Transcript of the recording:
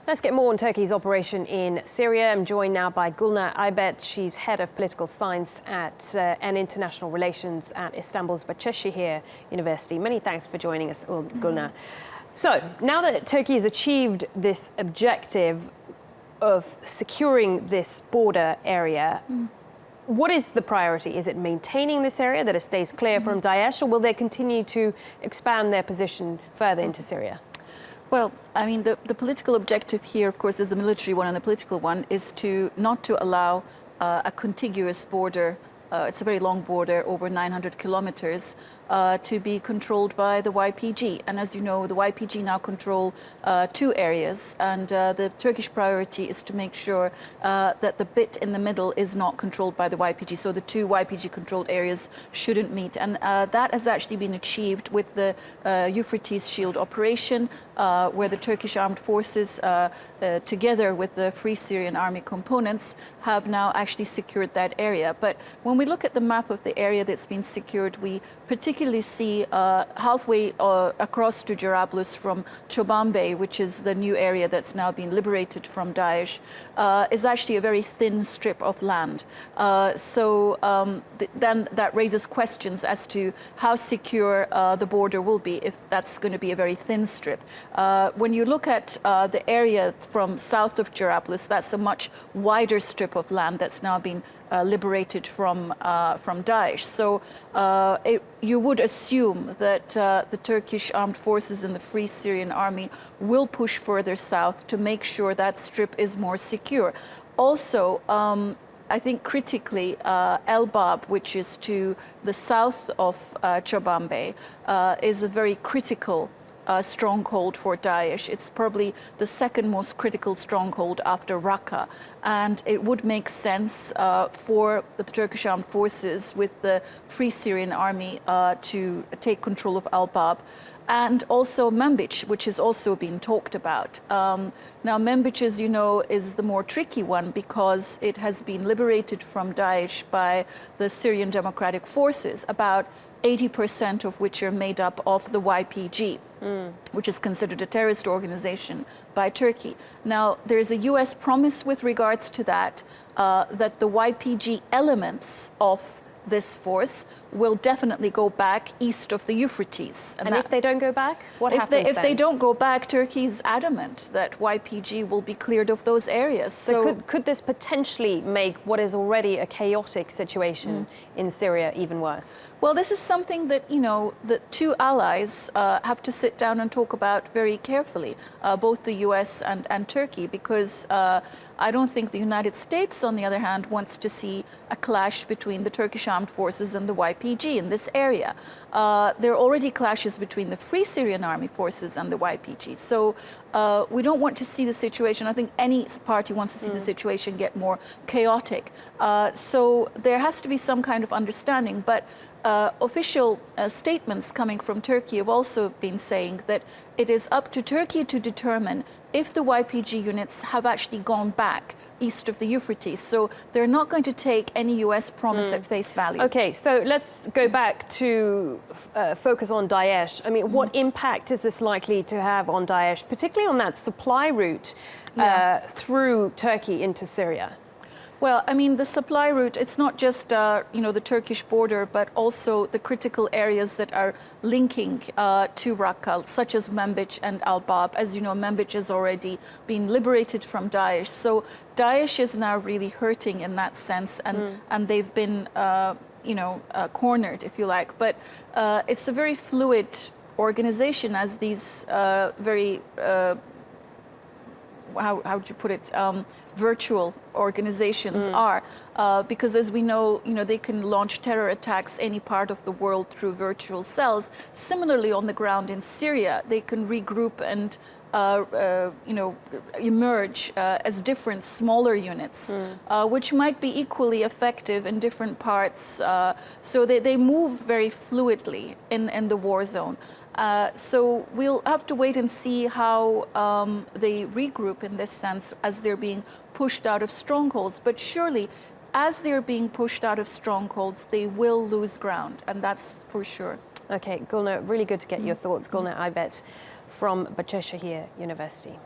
Let's get more on Turkey's operation in Syria. I'm joined now by Gulnur Aybet. She's head of political science and international relations at Istanbul's Bahçeşehir University. Many thanks for joining us, Gulnur. So now that Turkey has achieved this objective of securing this border area, what is the priority? Is it maintaining this area, that it stays clear from Daesh, or will they continue to expand their position further into Syria? Well, I mean, the political objective here, of course, is a military one and a political one, is not to allow a contiguous border. It's a very long border, over 900 kilometers, to be controlled by the YPG. And as you know, the YPG now control 2 areas, and the Turkish priority is to make sure that the bit in the middle is not controlled by the YPG. So the 2 YPG-controlled areas shouldn't meet. And that has actually been achieved with the Euphrates Shield operation, where the Turkish armed forces, together with the Free Syrian Army components, have now actually secured that area. But when we look at the map of the area that's been secured, we particularly see halfway across to Jarablus from Çobanbey, which is the new area that's now been liberated from Daesh, is actually a very thin strip of land. Then that raises questions as to how secure the border will be if that's going to be a very thin strip. When you look at the area from south of Jarablus, that's a much wider strip of land that's now been liberated from Daesh. So you would assume that the Turkish armed forces and the Free Syrian Army will push further south to make sure that strip is more secure. Also, I think critically, El Bab, which is to the south of Çobanbey, is a very critical stronghold for Daesh. It's probably the second most critical stronghold after Raqqa, and it would make sense for the Turkish armed forces with the Free Syrian Army to take control of Al Bab. And also Manbij, which is also being talked about. Now, Manbij, as you know, is the more tricky one because it has been liberated from Daesh by the Syrian Democratic Forces, about 80% of which are made up of the YPG, which is considered a terrorist organization by Turkey. Now, there is a US promise with regards to that, that the YPG elements of this force will definitely go back east of the Euphrates. And if they don't go back, what happens then? If they don't go back, Turkey is adamant that YPG will be cleared of those areas. So could this potentially make what is already a chaotic situation in Syria even worse? Well, this is something that, you know, the 2 allies have to sit down and talk about very carefully, both the US and Turkey, because I don't think the United States, on the other hand, wants to see a clash between the Turkish armed forces and the YPG in this area. There are already clashes between the Free Syrian Army forces and the YPG. So we don't want to see the situation. I think any party wants to see the situation get more chaotic. So there has to be some kind of understanding. But official statements coming from Turkey have also been saying that it is up to Turkey to determine if the YPG units have actually gone back east of the Euphrates. So they're not going to take any US promise at face value. Okay, so let's go back to focus on Daesh. I mean, what impact is this likely to have on Daesh, particularly on that supply route through Turkey into Syria? Well, I mean, the supply route, it's not just, you know, the Turkish border, but also the critical areas that are linking to Raqqa, such as Manbij and Al Bab. As you know, Manbij has already been liberated from Daesh. So Daesh is now really hurting in that sense, and they've been, you know, cornered, if you like. But it's a very fluid organization, as these very, how would you put it, virtual organizations are, because as we know, you know, they can launch terror attacks any part of the world through virtual cells. Similarly, on the ground in Syria, they can regroup and you know, emerge as different smaller units, which might be equally effective in different parts. So they move very fluidly in the war zone. So we'll have to wait and see how they regroup in this sense as they're being pushed out of strongholds. But surely, as they're being pushed out of strongholds, they will lose ground, and that's for sure. Okay, Gulnur, really good to get your thoughts. Gulnur Aybet from Bahçeşehir University.